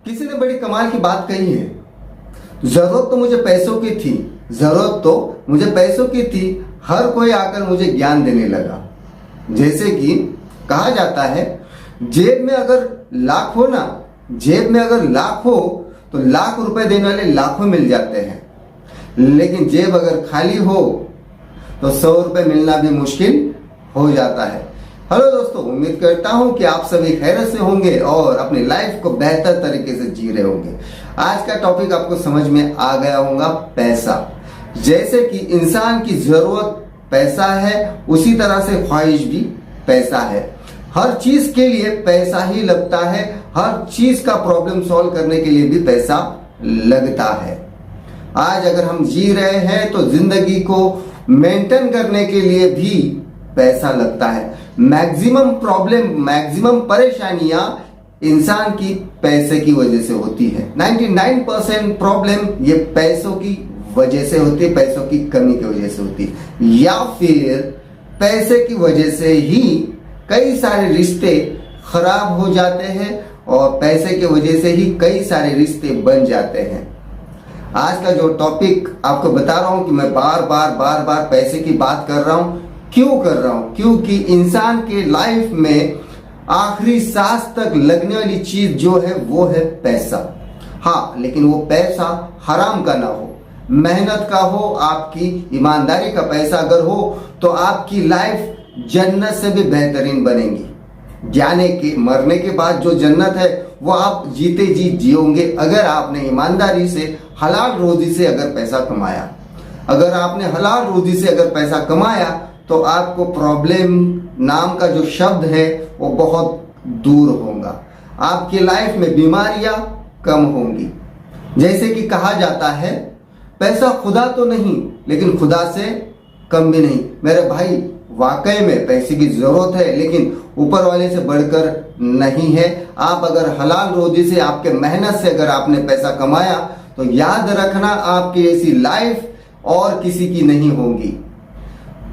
किसी ने बड़ी कमाल की बात कही है। जरूरत तो मुझे पैसों की थी, जरूरत तो मुझे पैसों की थी, हर कोई आकर मुझे ज्ञान देने लगा। जैसे कि कहा जाता है, जेब में अगर लाख हो ना, जेब में अगर लाख हो तो लाख रुपए देने वाले लाखों मिल जाते हैं, लेकिन जेब अगर खाली हो तो 100 रुपए मिलना भी मुश्किल हो जाता है। हेलो दोस्तों, उम्मीद करता हूं कि आप सभी खैरियत से होंगे और अपनी लाइफ को बेहतर तरीके से जी रहे होंगे। आज का टॉपिक आपको समझ में आ गया होगा, पैसा। जैसे कि इंसान की जरूरत पैसा है, उसी तरह से ख्वाहिश भी पैसा है। हर चीज के लिए पैसा ही लगता है, हर चीज का प्रॉब्लम सॉल्व करने के लिए भी पैसा लगता है। आज अगर हम जी रहे हैं तो जिंदगी को मेंटेन करने के लिए भी पैसा लगता है। मैक्सिमम प्रॉब्लम, मैक्सिमम परेशानियां इंसान की पैसे की वजह से होती है। 99% प्रॉब्लम ये पैसों की वजह से होती है, पैसों की कमी की वजह से होती है, या फिर पैसे की वजह से ही कई सारे रिश्ते खराब हो जाते हैं और पैसे की वजह से ही कई सारे रिश्ते बन जाते हैं। आज का जो टॉपिक आपको बता रहा हूं कि मैं बार बार पैसे की बात कर रहा हूं। क्यों कर रहा हूं? क्योंकि इंसान के लाइफ में आखिरी सांस तक लगने वाली चीज जो है वो है पैसा। हाँ, लेकिन वो पैसा हराम का ना हो, मेहनत का हो, आपकी ईमानदारी का पैसा अगर हो तो आपकी लाइफ जन्नत से भी बेहतरीन बनेगी। जाने के मरने के बाद जो जन्नत है वो आप जीते जी जियोगे, अगर आपने ईमानदारी से, हलाल रोजी से अगर पैसा कमाया। अगर आपने हलाल रोजी से अगर पैसा कमाया तो आपको प्रॉब्लम नाम का जो शब्द है वो बहुत दूर होगा, आपकी लाइफ में बीमारियां कम होंगी। जैसे कि कहा जाता है, पैसा खुदा तो नहीं लेकिन खुदा से कम भी नहीं। मेरे भाई, वाकई में पैसे की जरूरत है, लेकिन ऊपर वाले से बढ़कर नहीं है। आप अगर हलाल रोजी से, आपके मेहनत से अगर आपने पैसा कमाया तो याद रखना, आपकी ऐसी लाइफ और किसी की नहीं होगी।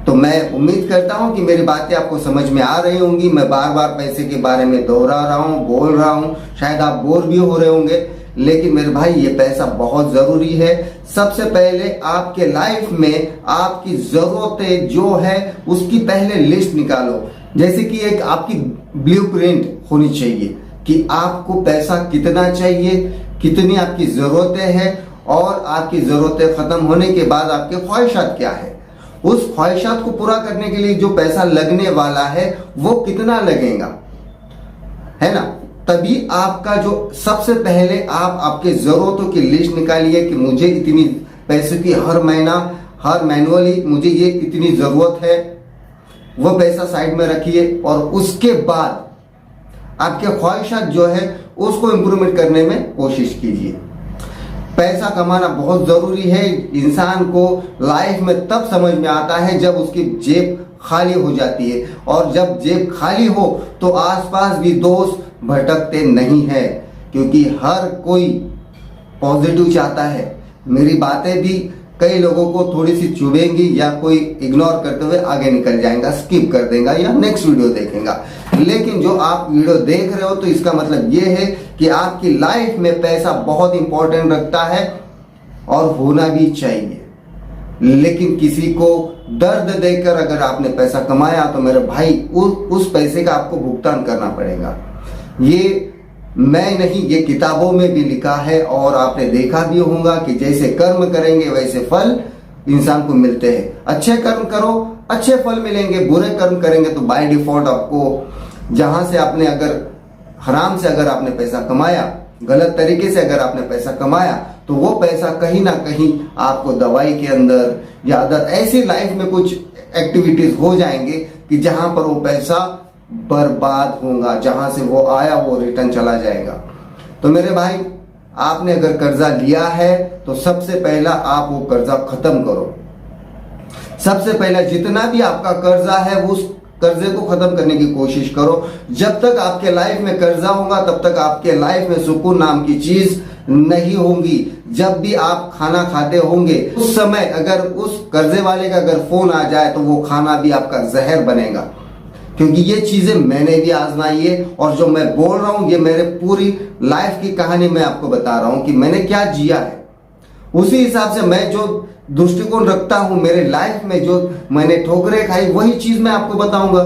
तो मैं उम्मीद करता हूं कि मेरी बातें आपको समझ में आ रही होंगी। मैं बार बार पैसे के बारे में दोहरा रहा हूं, बोल रहा हूं, शायद आप बोर भी हो रहे होंगे, लेकिन मेरे भाई ये पैसा बहुत जरूरी है। सबसे पहले आपके लाइफ में आपकी जरूरतें जो है उसकी पहले लिस्ट निकालो। जैसे कि एक आपकी ब्लूप्रिंट होनी चाहिए कि आपको पैसा कितना चाहिए, कितनी आपकी जरूरतें हैं, और आपकी जरूरतें खत्म होने के बाद आपके ख्वाहिशात क्या है। उस ख्वाहिशात को पूरा करने के लिए जो पैसा लगने वाला है वो कितना लगेगा, है ना। तभी आपका जो सबसे पहले आप आपके जरूरतों की लिस्ट निकालिए कि मुझे इतनी पैसे की हर महीना, हर मैनुअली मुझे ये इतनी जरूरत है, वो पैसा साइड में रखिए। और उसके बाद आपके ख्वाहिशात जो है उसको इंप्रूवमेंट करने में कोशिश कीजिए। पैसा कमाना बहुत जरूरी है। इंसान को लाइफ में तब समझ में आता है जब उसकी जेब खाली हो जाती है, और जब जेब खाली हो तो आसपास भी दोस्त भटकते नहीं है, क्योंकि हर कोई पॉजिटिव चाहता है। मेरी बातें भी कई लोगों को थोड़ी सी चुभेंगी, या कोई इग्नोर करते हुए आगे निकल जाएगा, स्किप कर देगा या नेक्स्ट वीडियो देखेगा। लेकिन जो आप वीडियो देख रहे हो तो इसका मतलब ये है कि आपकी लाइफ में पैसा बहुत इंपॉर्टेंट रखता है और होना भी चाहिए। लेकिन किसी को दर्द देकर अगर आपने पैसा कमाया तो मेरे भाई उस पैसे का आपको भुगतान करना पड़ेगा। ये मैं नहीं, ये किताबों में भी लिखा है, और आपने देखा भी होगा कि जैसे कर्म करेंगे वैसे फल इंसान को मिलते हैं। अच्छे कर्म करो, अच्छे फल मिलेंगे। बुरे कर्म करेंगे तो बाय डिफॉल्ट आपको, जहां से आपने अगर हराम से अगर आपने पैसा कमाया, गलत तरीके से अगर आपने पैसा कमाया, तो वो पैसा कहीं ना कहीं आपको दवाई के अंदर या अदर ऐसी लाइफ में कुछ एक्टिविटीज हो जाएंगे कि जहां पर वो पैसा बर्बाद होगा, जहां से वो आया वो रिटर्न चला जाएगा। तो मेरे भाई, आपने अगर कर्जा लिया है तो सबसे पहला आप वो कर्जा खत्म करो। सबसे पहला जितना भी आपका कर्जा है उस कर्जे को खत्म करने की कोशिश करो। जब तक आपके लाइफ में कर्जा होगा तब तक आपके लाइफ में सुकून नाम की चीज नहीं होगी। जब भी आप खाना खाते होंगे उस समय अगर उस कर्जे वाले का अगर फोन आ जाए तो वो खाना भी आपका जहर बनेगा। क्योंकि ये चीजें मैंने भी आजमाई है, और जो मैं बोल रहा हूं ये मेरे पूरी लाइफ की कहानी मैं आपको बता रहा हूं कि मैंने क्या जिया है। उसी हिसाब से मैं जो दृष्टिकोण रखता हूं मेरे लाइफ में, जो मैंने ठोकरें खाई वही चीज मैं आपको बताऊंगा।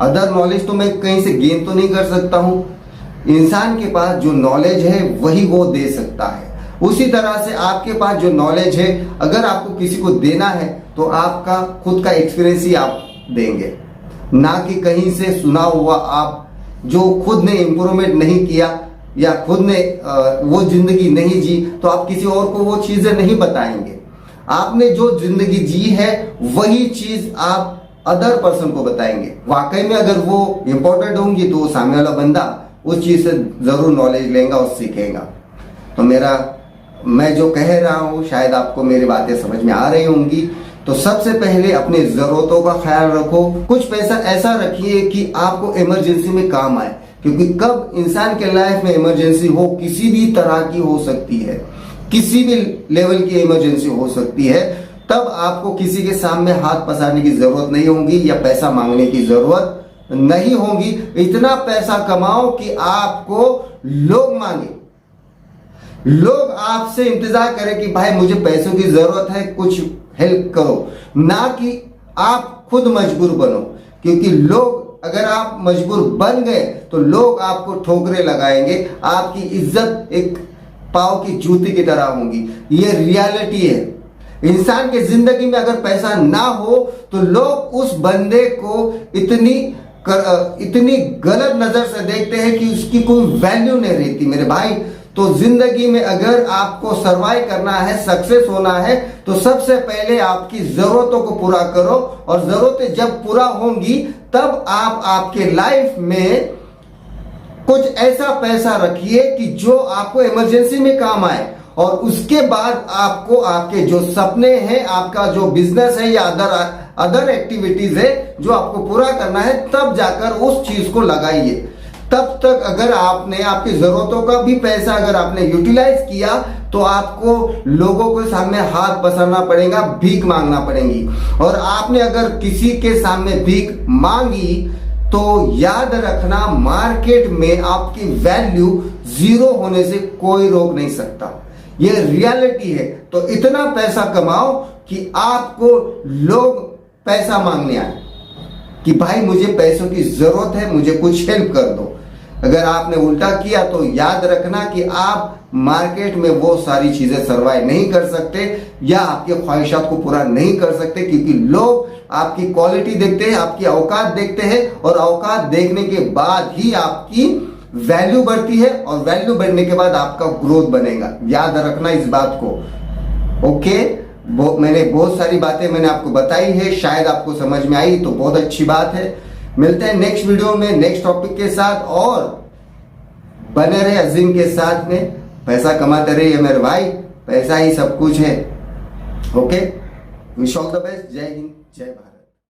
अदर नॉलेज तो मैं कहीं से गेन तो नहीं कर सकता हूं। इंसान के पास जो नॉलेज है वही वो दे सकता है। उसी तरह से आपके पास जो नॉलेज है अगर आपको किसी को देना है तो आपका खुद का एक्सपीरियंस ही आप देंगे, ना कि कहीं से सुना हुआ। आप जो खुद ने इंप्रूवमेंट नहीं किया या खुद ने वो जिंदगी नहीं जी तो आप किसी और को वो चीजें नहीं बताएंगे। आपने जो जिंदगी जी है वही चीज आप अदर पर्सन को बताएंगे। वाकई में अगर वो इंपॉर्टेंट होंगी तो सामने वाला बंदा उस चीज से जरूर नॉलेज लेगा और सीखेगा। तो मैं जो कह रहा हूं शायद आपको मेरी बातें समझ में आ रही होंगी। तो सबसे पहले अपनी जरूरतों का ख्याल रखो। कुछ पैसा ऐसा रखिए कि आपको इमरजेंसी में काम आए, क्योंकि कब इंसान के लाइफ में इमरजेंसी हो, किसी भी तरह की हो सकती है, किसी भी लेवल की इमरजेंसी हो सकती है, तब आपको किसी के सामने हाथ पसारने की जरूरत नहीं होगी या पैसा मांगने की जरूरत नहीं होगी। इतना पैसा कमाओ कि आपको लोग मांगे, लोग आपसे इंतजार करें कि भाई मुझे पैसों की जरूरत है, कुछ हेल्प करो, ना कि आप खुद मजबूर बनो। क्योंकि लोग, अगर आप मजबूर बन गए तो लोग आपको ठोकरे लगाएंगे, आपकी इज्जत एक पाव की जूती की तरह होगी। ये रियलिटी है। इंसान की जिंदगी में अगर पैसा ना हो तो लोग उस बंदे को इतनी गलत नजर से देखते हैं कि उसकी कोई वैल्यू नहीं रहती मेरे भाई। तो जिंदगी में अगर आपको सरवाइव करना है, सक्सेस होना है, तो सबसे पहले आपकी जरूरतों को पूरा करो, और जरूरतें जब पूरा होंगी तब आप आपके लाइफ में कुछ ऐसा पैसा रखिए कि जो आपको इमरजेंसी में काम आए, और उसके बाद आपको आपके जो सपने हैं, आपका जो बिजनेस है या अदर एक्टिविटीज है जो आपको पूरा करना है, तब जाकर उस चीज को लगाइए। तब तक अगर आपने आपकी जरूरतों का भी पैसा अगर आपने यूटिलाइज किया तो आपको लोगों के सामने हाथ पसारना पड़ेगा, भीख मांगना पड़ेगी। और आपने अगर किसी के सामने भीख मांगी तो याद रखना, मार्केट में आपकी वैल्यू जीरो होने से कोई रोक नहीं सकता। ये रियलिटी है। तो इतना पैसा कमाओ कि आपको लोग पैसा मांगने आए कि भाई मुझे पैसों की जरूरत है, मुझे कुछ हेल्प कर दो। अगर आपने उल्टा किया तो याद रखना कि आप मार्केट में वो सारी चीजें सर्वाइव नहीं कर सकते या आपकी ख्वाहिशात को पूरा नहीं कर सकते, क्योंकि लोग आपकी क्वालिटी देखते हैं, आपकी औकात देखते हैं, और औकात देखने के बाद ही आपकी वैल्यू बढ़ती है, और वैल्यू बढ़ने के बाद आपका ग्रोथ बनेगा। याद रखना इस बात को। ओके, मैंने बहुत सारी बातें मैंने आपको बताई है, शायद आपको समझ में आई तो बहुत अच्छी बात है। मिलते हैं नेक्स्ट वीडियो में नेक्स्ट टॉपिक के साथ, और बने रहे अजीम के साथ में। पैसा कमाते रहिए मेरे भाई, पैसा ही सब कुछ है। Okay, wish all the best. जय हिंद, जय भारत।